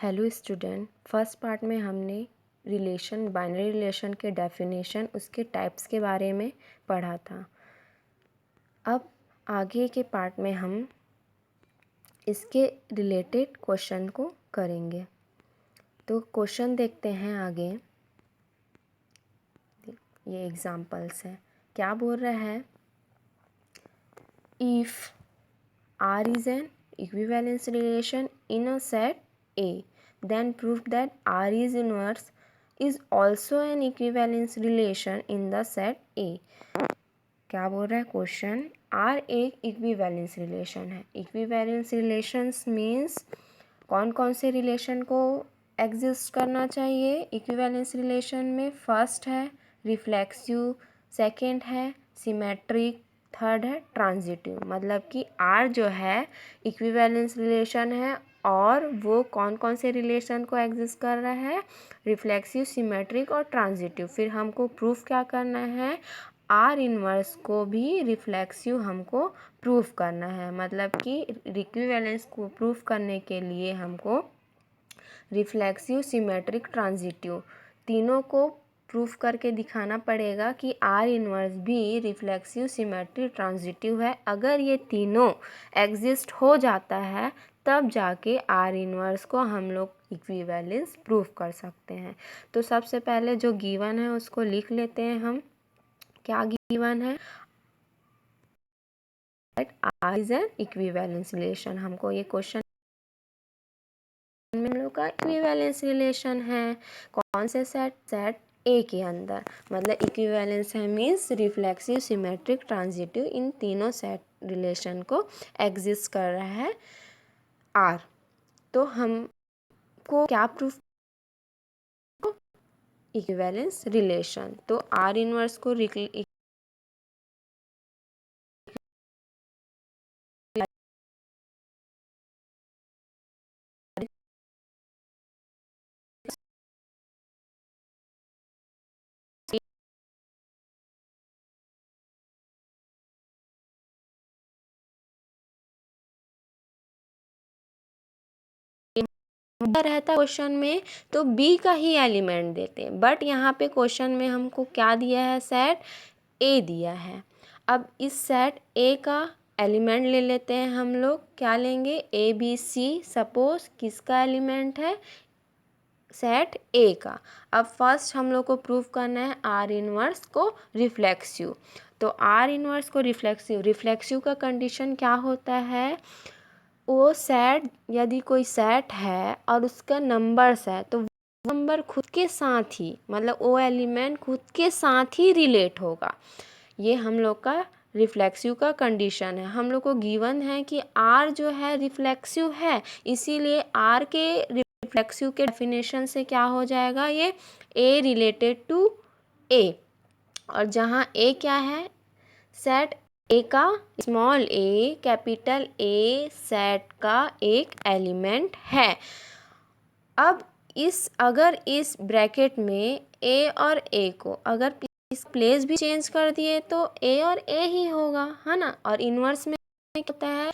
Hello student, first part में हमने binary relation के डेफिनेशन, उसके टाइप्स के बारे में पढ़ा था। अब आगे के पार्ट में हम इसके रिलेटेड क्वेश्चन को करेंगे। तो क्वेश्चन देखते हैं आगे। ये एग्जांपल्स हैं। क्या बोल रहा है? If R is an equivalence relation in a set A, then prove that R is inverse is also an equivalence relation in the set A. क्या बोल रहा है क्वेश्चन? R एक इक्विवेलेंस रिलेशन है। इक्विवेलेंस रिलेशंस मीन्स कौन कौन से relation को एग्जिस्ट करना चाहिए इक्विवेलेंस रिलेशन में? फर्स्ट है रिफ्लेक्सिव, सेकंड है सिमेट्रिक, थर्ड है ट्रांजिटिव। मतलब कि R जो है इक्विवेलेंस रिलेशन है और वो कौन कौन से रिलेशन को एग्जिस्ट कर रहा है? रिफ्लेक्सिव, सिमेट्रिक और ट्रांजिटिव। फिर हमको प्रूफ क्या करना है? R इनवर्स को भी रिफ्लेक्सिव हमको प्रूफ करना है। मतलब कि इक्विवेलेंस को प्रूफ करने के लिए हमको रिफ्लेक्सिव, सिमेट्रिक, ट्रांजिटिव तीनों को प्रूफ करके दिखाना पड़ेगा कि R इनवर्स भी रिफ्लेक्सिव, सिमेट्रिक, ट्रांजिटिव है। अगर ये तीनों एग्जिस्ट हो जाता है तब जाके R इनवर्स को हम लोग इक्विवेलेंस प्रूफ कर सकते हैं। तो सबसे पहले जो गिवन है उसको लिख लेते हैं हम। क्या गिवन है? R is an equivalence relation. हमको ये क्वेश्चन में हम लोग का इक्विवेलेंस रिलेशन है कौन से सेट ए के अंदर। मतलब इक्विवेलेंस है मीन्स रिफ्लेक्सिव, सिमेट्रिक, ट्रांजिटिव इन तीनों सेट रिलेशन को एग्जिस्ट कर रहा है R। तो हमको क्या प्रूफ? Equivalence relation. तो R इनवर्स को रहता क्वेश्चन में तो बी का ही एलिमेंट देते हैं, बट यहाँ पे क्वेश्चन में हमको क्या दिया है? सेट ए दिया है। अब इस सेट ए का एलिमेंट ले लेते हैं हम लोग। क्या लेंगे? A B C. सपोज किसका एलिमेंट है? सेट ए का। अब फर्स्ट हम लोग को प्रूव करना है R इनवर्स को रिफ्लेक्सिव। तो R इनवर्स को रिफ्लेक्सिव का कंडीशन क्या होता है? वो सेट, यदि कोई सेट है और उसका नंबर्स है तो नंबर खुद के साथ ही, मतलब वो एलिमेंट खुद के साथ ही रिलेट होगा। ये हम लोग का रिफ्लेक्सिव का कंडीशन है। हम लोग को गिवन है कि R जो है रिफ्लेक्सिव है, इसीलिए R के रिफ्लेक्सिव के डेफिनेशन से क्या हो जाएगा? ये A रिलेटेड टू A। और जहाँ A क्या है? सेट ए का small A, capital A set का एक एलिमेंट है। अब अगर इस ब्रैकेट में ए और ए को अगर इस प्लेस भी चेंज कर दिए तो ए और ए ही होगा, है ना। और इनवर्स में क्या होता है?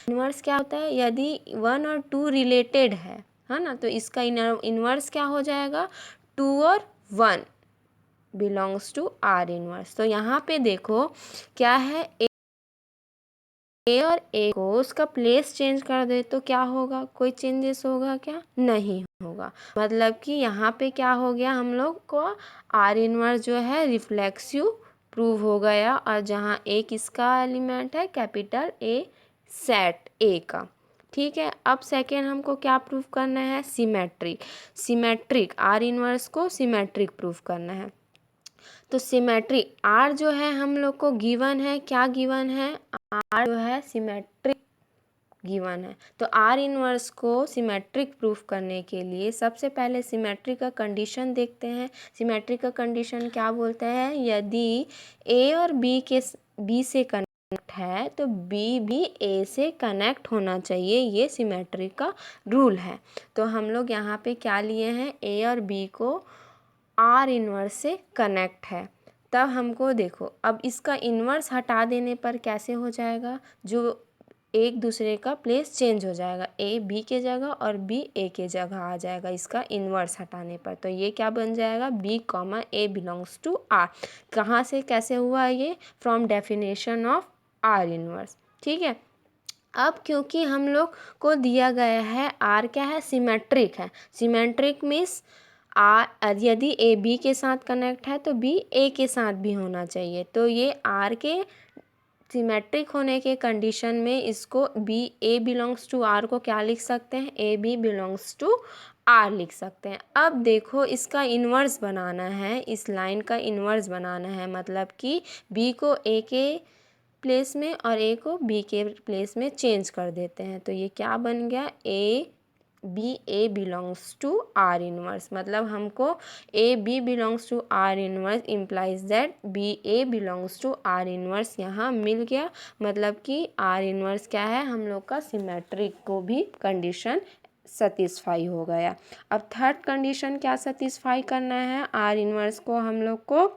इनवर्स क्या होता है? यदि 1 और 2 रिलेटेड है ना, तो इसका इनवर्स क्या हो जाएगा? 2 और 1 बिलोंग्स टू R इनवर्स। तो यहाँ पे देखो क्या है? ए और ए को उसका प्लेस चेंज कर दे तो क्या होगा? कोई चेंजेस होगा क्या? नहीं होगा। मतलब कि यहाँ पे क्या हो गया? हम लोग को R इनवर्स जो है रिफ्लेक्सिव प्रूव हो गया। और जहाँ ए किसका एलिमेंट है? कैपिटल ए सेट ए का। ठीक है। अब सेकेंड हमको क्या प्रूव करना है? सिमेट्रिक R इनवर्स को सिमेट्रिक प्रूव करना है। तो सिमेट्रिक R जो है हम लोग को गिवन है। क्या गिवन है? R जो है सिमेट्रिक गिवन है। तो R इनवर्स को सिमेट्रिक प्रूफ करने के लिए सबसे पहले सिमेट्रिक का कंडीशन देखते हैं। सिमेट्रिक का कंडीशन क्या बोलता है? यदि A और B से कनेक्ट है तो B भी A से कनेक्ट होना चाहिए। ये सिमेट्रिक का रूल है। तो हम लोग यहाँ पे क्या लिए हैं? A और B को R इनवर्स से कनेक्ट है। तब हमको देखो, अब इसका इन्वर्स हटा देने पर कैसे हो जाएगा? जो एक दूसरे का प्लेस चेंज हो जाएगा, ए बी के जगह और बी ए के जगह आ जाएगा इसका इन्वर्स हटाने पर। तो ये क्या बन जाएगा, B comma A belongs to R. कहाँ से कैसे हुआ ये, from definition of R inverse. ठीक है, अब क्योंकि हम लोग को दिया गया है आर क्या है, सिमेट्रिक है। सिमेट्रिक मीन्स आर यदि ए बी के साथ कनेक्ट है तो बी ए के साथ भी होना चाहिए। तो ये आर के सिमेट्रिक होने के कंडीशन में इसको B A belongs to R को क्या लिख सकते हैं, A B belongs to R लिख सकते हैं। अब देखो इसका इन्वर्स बनाना है, इस लाइन का इन्वर्स बनाना है, मतलब कि बी को ए के प्लेस में और ए को बी के प्लेस में चेंज कर देते हैं। तो ये क्या बन गया, A B A belongs to R inverse. मतलब हमको A B belongs to R inverse implies that B A belongs to R inverse यहाँ मिल गया। मतलब कि आर इनवर्स क्या है, हम लोग का सिमेट्रिक को भी कंडीशन सेटिस्फाई हो गया। अब थर्ड कंडीशन क्या सेटिस्फाई करना है, आर इनवर्स को हम लोग को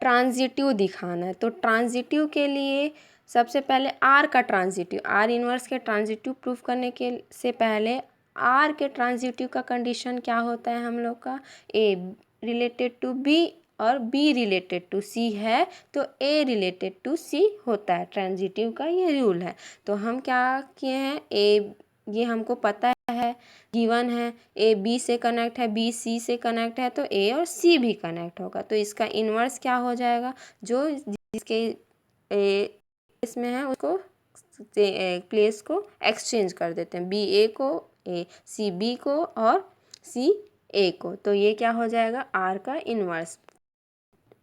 ट्रांजिटिव दिखाना है। तो ट्रांजिटिव के लिए सबसे पहले आर का ट्रांजिटिव, आर इनवर्स के ट्रांजिटिव प्रूफ करने के से पहले आर के ट्रांजिटिव का कंडीशन क्या होता है हम लोग का, ए रिलेटेड टू बी और बी रिलेटेड टू सी है तो ए रिलेटेड टू सी होता है। ट्रांजिटिव का ये रूल है। तो हम क्या किए हैं, ए ये हमको पता है गिवन है, ए बी से कनेक्ट है, बी सी से कनेक्ट है, तो ए और सी भी कनेक्ट होगा। तो इसका इन्वर्स क्या हो जाएगा, जो जिसके प्लेस में है उसको प्लेस को एक्सचेंज कर देते हैं, बी ए को ए, सी बी को और सी ए को। तो ये क्या हो जाएगा, आर का इन्वर्स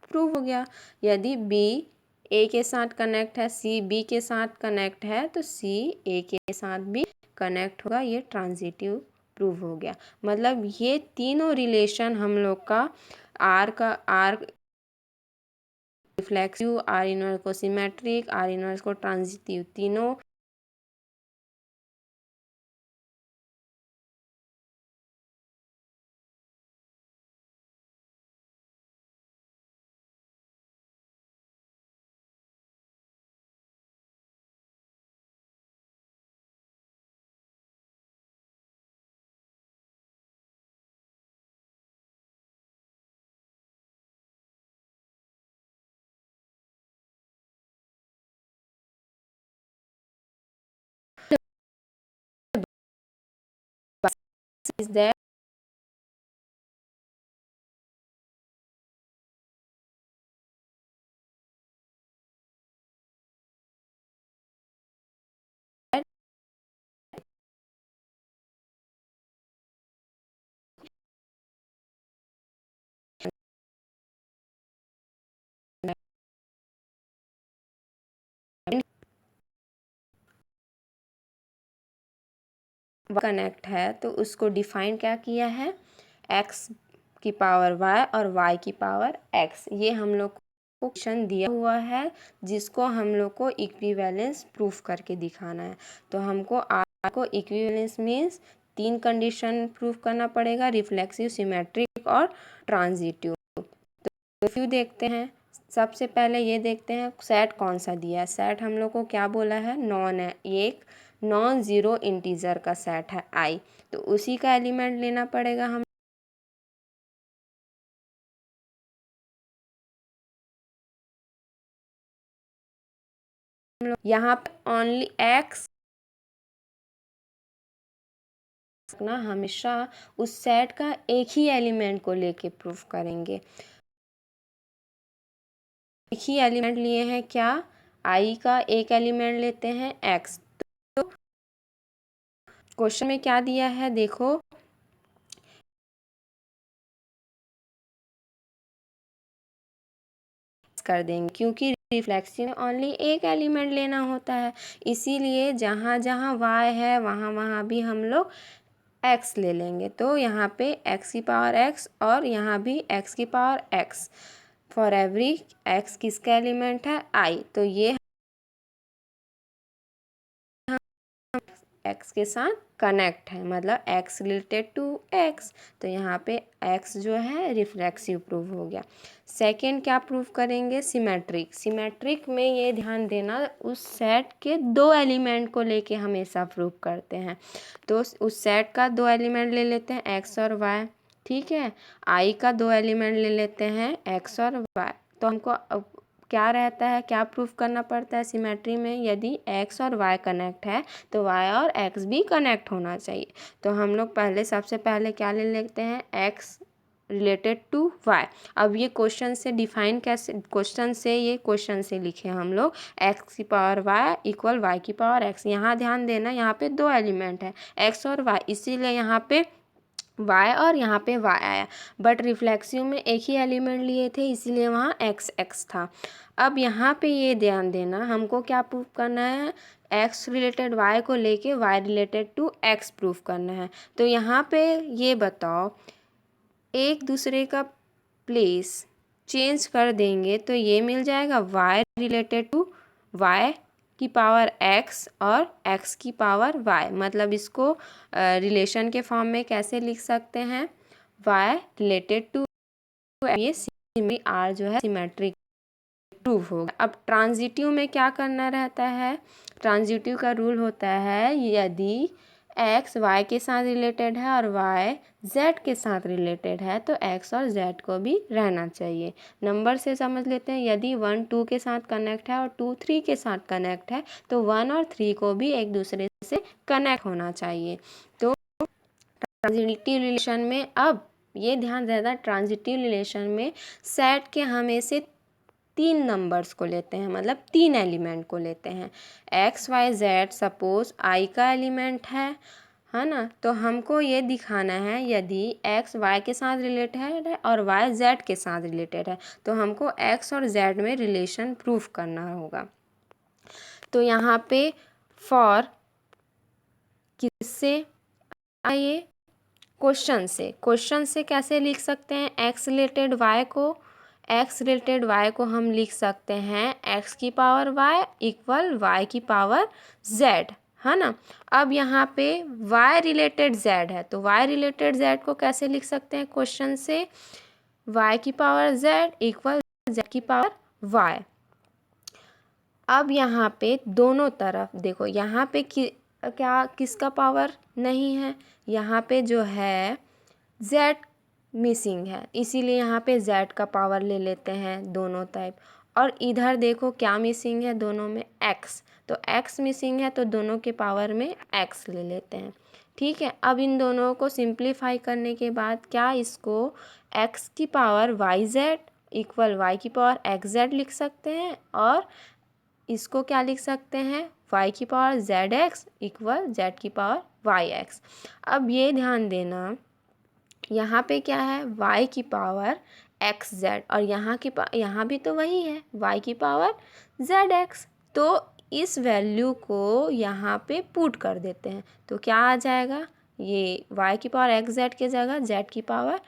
प्रूव हो गया। यदि बी ए के साथ कनेक्ट है, सी बी के साथ कनेक्ट है, तो सी ए के साथ भी कनेक्ट होगा। ये ट्रांजिटिव प्रूव हो गया। मतलब ये तीनों रिलेशन हम लोग का आर रिफ्लेक्सिव, आर इनवर्स को सिमेट्रिक, आर इनवर्स को ट्रांजिटिव, तीनों is there कनेक्ट है तो उसको डिफाइन क्या किया है, x की पावर y और y की पावर x। ये हम लोग को क्वेश्चन दिया हुआ है जिसको हम लोग को इक्विवेलेंस प्रूफ करके दिखाना है। तो हमको r को इक्विवेलेंस मीन्स तीन कंडीशन प्रूफ करना पड़ेगा, रिफ्लेक्सिव, सिमेट्रिक और ट्रांजिटिव। तो क्यों देखते हैं, सबसे पहले ये देखते हैं सेट कौन सा दिया है। सेट हम लोग को क्या बोला है, नॉन है, एक नॉन ज़ीरो इंटीजर का सेट है आई, तो उसी का एलिमेंट लेना पड़ेगा हम लोग। यहाँ पे ओनली एक्स ना हमेशा उस सेट का एक ही एलिमेंट को लेके प्रूफ करेंगे। एक ही एलिमेंट लिए हैं क्या, आई का एक एलिमेंट लेते हैं एक्स। तो क्वेश्चन में क्या दिया है देखो, कर देंगे क्योंकि रिफ्लेक्सिव में ओनली एक एलिमेंट लेना होता है, इसीलिए जहाँ जहाँ y है वहाँ वहाँ भी हम लोग x ले लेंगे। तो यहाँ पे x की पावर x और यहाँ भी x की power x, for every x किसका एलिमेंट है i। तो ये एक्स के साथ कनेक्ट है, मतलब एक्स रिलेटेड टू एक्स, तो यहाँ पे एक्स जो है रिफ्लेक्सिव प्रूफ हो गया। सेकंड क्या प्रूफ करेंगे, सिमेट्रिक। सिमेट्रिक में ये ध्यान देना उस सेट के दो एलिमेंट को लेके हमेशा प्रूफ करते हैं। तो उस सेट का दो एलिमेंट ले लेते हैं एक्स और वाई, ठीक है। आई का दो एलिमेंट ले लेते हैं एक्स और वाई। तो हमको क्या रहता है, क्या प्रूफ करना पड़ता है सिमेट्री में, यदि एक्स और वाई कनेक्ट है तो वाई और एक्स भी कनेक्ट होना चाहिए। तो हम लोग सबसे पहले क्या ले लेते हैं, एक्स रिलेटेड टू वाई। अब ये क्वेश्चन से डिफाइन कैसे, क्वेश्चन से लिखे हम लोग एक्स की पावर वाई इक्वल वाई की पावर एक्स। यहाँ ध्यान देना, यहाँ पे दो एलिमेंट है एक्स और वाई, इसीलिए यहाँ पे y और यहाँ पे y आया, बट रिफ्लेक्सिव में एक ही एलिमेंट लिए थे इसीलिए वहाँ x था। अब यहाँ पे ये ध्यान देना, हमको क्या प्रूफ करना है, x रिलेटेड y को लेके y related to x proof करना है। तो यहाँ पे ये बताओ, एक दूसरे का प्लेस चेंज कर देंगे तो ये मिल जाएगा y रिलेटेड टू y की पावर x और x की पावर y। मतलब इसको रिलेशन के फॉर्म में कैसे लिख सकते हैं, y रिलेटेड टू, ये आर जो है सिमेट्रिक प्रूफ होगा। अब ट्रांजिटिव में क्या करना रहता है, ट्रांजिटिव का रूल होता है यदि x y के साथ रिलेटेड है और y z के साथ रिलेटेड है तो x और z को भी रहना चाहिए। नंबर से समझ लेते हैं, यदि 1 2 के साथ कनेक्ट है और 2 3 के साथ कनेक्ट है तो 1 और 3 को भी एक दूसरे से कनेक्ट होना चाहिए। तो ट्रांजिटिव रिलेशन में, अब ये ध्यान देना, ट्रांजिटिव रिलेशन में सेट के हमेशा 3 नंबर्स को लेते हैं, मतलब 3 एलिमेंट को लेते हैं। X y z suppose I का एलिमेंट है ना, तो हमको ये दिखाना है यदि एक्स वाई के साथ रिलेटेड है और वाई जेड के साथ रिलेटेड है तो हमको एक्स और जेड में रिलेशन प्रूफ करना होगा। तो यहाँ पे फॉर किससे आइए, क्वेश्चन से कैसे लिख सकते हैं, एक्स रिलेटेड वाई को हम लिख सकते हैं एक्स की पावर वाई इक्वल वाई की पावर जेड, है ना। अब यहाँ पे y रिलेटेड z है तो y रिलेटेड z को कैसे लिख सकते हैं, क्वेश्चन से y की पावर z इक्वल z की पावर y। अब यहाँ पे दोनों तरफ देखो, यहाँ पे क्या किसका पावर नहीं है, यहाँ पे जो है z मिसिंग है, इसीलिए यहाँ पे z का पावर ले लेते हैं दोनों टाइप। और इधर देखो क्या मिसिंग है, दोनों में x, तो x मिसिंग है तो दोनों के पावर में x ले लेते हैं, ठीक है। अब इन दोनों को सिंप्लीफाई करने के बाद क्या, इसको x की पावर yz इक्वल y की पावर xz लिख सकते हैं और इसको क्या लिख सकते हैं, y की पावर zx इक्वल z की पावर yx। अब ये ध्यान देना, यहाँ पे क्या है y की पावर xz और यहाँ भी तो वही है y की पावर zx। तो इस वैल्यू को यहाँ पे पुट कर देते हैं तो क्या आ जाएगा, ये y की पावर xz के जगह z की पावर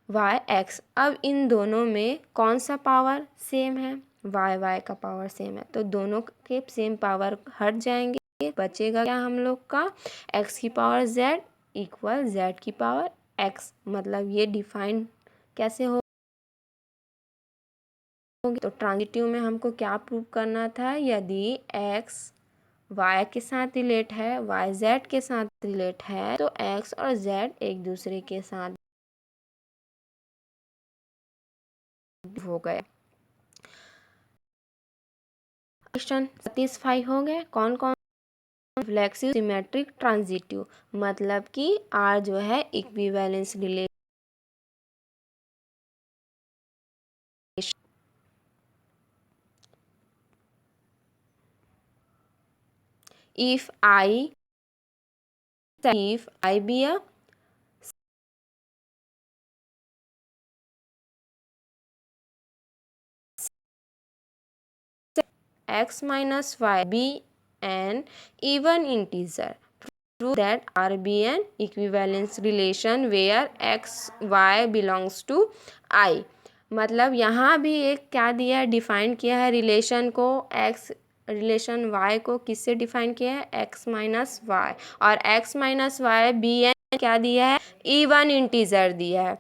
yx। अब इन दोनों में कौन सा पावर सेम है, y का पावर सेम है, तो दोनों के सेम पावर हट जाएंगे, बचेगा क्या हम लोग का, x की पावर z इक्वल z की पावर x। मतलब ये डिफाइन कैसे होगी, तो ट्रांजिटिव में हमको क्या प्रूव करना था, यदि x y के साथ रिलेट है, y z के साथ रिलेट है तो x और z एक दूसरे के साथ हो गए। क्वेश्चन सेटिस्फाई हो गए, कौन कौन, रिफ्लेक्सिव सिमेट्रिक ट्रांजिटिव, मतलब कि R जो है equivalence relation, if I be a x minus y be an even integer, prove that R be an equivalence relation where x y belongs to I। मतलब यहाँ भी एक क्या दिया है, डिफाइन किया है रिलेशन को, x रिलेशन y को किससे डिफाइन किया है, x माइनस वाई, और x minus y b n क्या दिया है, इवन इंटीजर दिया है।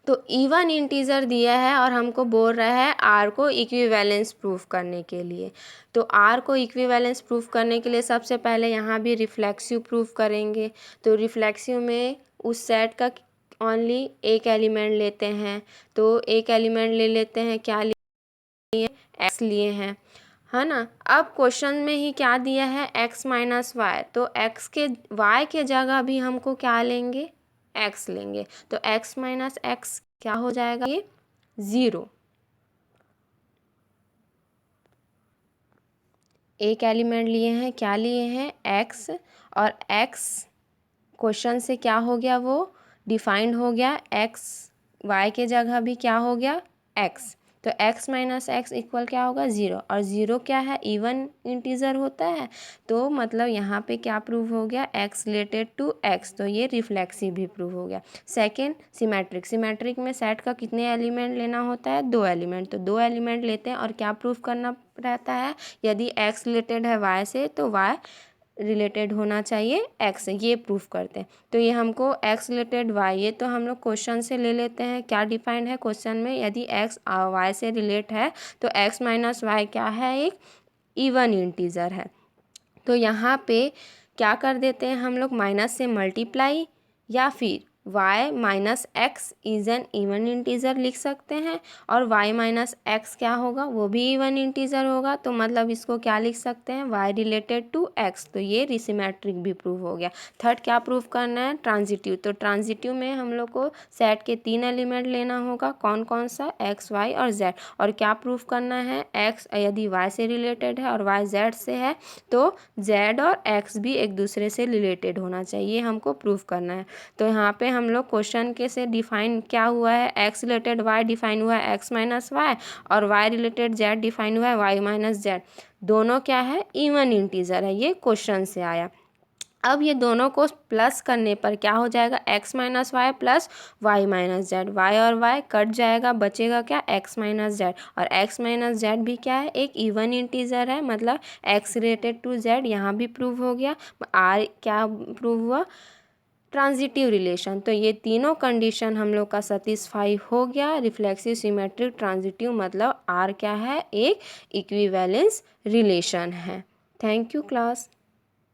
तो इवन इंटीजर दिया है और हमको बोल रहा है आर को इक्विवेलेंस प्रूफ करने के लिए। तो आर को इक्विवेलेंस प्रूफ करने के लिए सबसे पहले यहाँ भी रिफ्लेक्सिव प्रूफ करेंगे। तो रिफ्लेक्सिव में उस सेट का ओनली एक एलिमेंट लेते हैं। तो एक एलिमेंट ले लेते हैं, क्या लिए, एक्स लिए हैं, है ना। अब क्वेश्चन में ही क्या दिया है, x माइनस वाई, तो x के y के जगह भी हमको क्या लेंगे, x लेंगे। तो x माइनस एक्स क्या हो जाएगा, ये 0। एक एलिमेंट लिए हैं, क्या लिए हैं, x, और x क्वेश्चन से क्या हो गया, वो डिफाइंड हो गया, x y के जगह भी क्या हो गया, x। तो x माइनस एक्स इक्वल क्या होगा, 0, और 0 क्या है, इवन इंटीजर होता है। तो मतलब यहाँ पे क्या प्रूव हो गया, x रिलेटेड टू x, तो ये रिफ्लेक्सिव भी प्रूव हो गया। सेकंड सिमेट्रिक, सिमेट्रिक में सेट का कितने एलिमेंट लेना होता है, 2 एलिमेंट। तो 2 एलिमेंट लेते हैं और क्या प्रूफ करना रहता है, यदि x रिलेटेड है y से तो y रिलेटेड होना चाहिए x से, ये प्रूफ करते हैं। तो ये हमको x रिलेटेड y, ये तो हम लोग क्वेश्चन से ले लेते हैं, क्या डिफाइंड है क्वेश्चन में, यदि x y से रिलेट है तो x माइनस वाई क्या है, एक इवन इंटीजर है। तो यहाँ पे क्या कर देते हैं हम लोग, माइनस से मल्टीप्लाई, या फिर y minus x is an even integer लिख सकते हैं, और y माइनस एक्स क्या होगा, वो भी इवन इंटीजर होगा। तो मतलब इसको क्या लिख सकते हैं, y रिलेटेड टू x। तो ये रिसिमेट्रिक भी प्रूव हो गया। थर्ड क्या प्रूव करना है, ट्रांजिटिव। तो ट्रांजिटिव में हम लोग को सेट के 3 एलिमेंट लेना होगा, कौन कौन सा, x y और z, और क्या प्रूव करना है, x यदि y से रिलेटेड है और y z से है तो z और x भी एक दूसरे से रिलेटेड होना चाहिए, हमको प्रूव करना है। तो यहाँ पे हम लोग क्वेश्चन के से डिफाइन क्या हुआ है, x रिलेटेड y डिफाइन हुआ है x माइनस वाई, और y रिलेटेड z डिफाइन हुआ है y माइनस z। दोनों क्या है, इवन इंटीजर है, ये क्वेश्चन से आया। अब ये दोनों को प्लस करने पर क्या हो जाएगा, x minus y plus y minus z, y और वाई कट जाएगा, बचेगा क्या, x माइनस जेड। और x माइनस जेड भी क्या है, एक इवन इंटीजर है, मतलब x रिलेटेड टू z, यहाँ भी प्रूव हो गया। r क्या प्रूव हुआ, ट्रांजिटिव रिलेशन। तो ये तीनों कंडीशन हम लोग का सेटिस्फाई हो गया। रिफ्लेक्सिव, सिमेट्रिक, ट्रांजिटिव, मतलब r क्या है, एक इक्विवेलेंस रिलेशन है। Thank you class.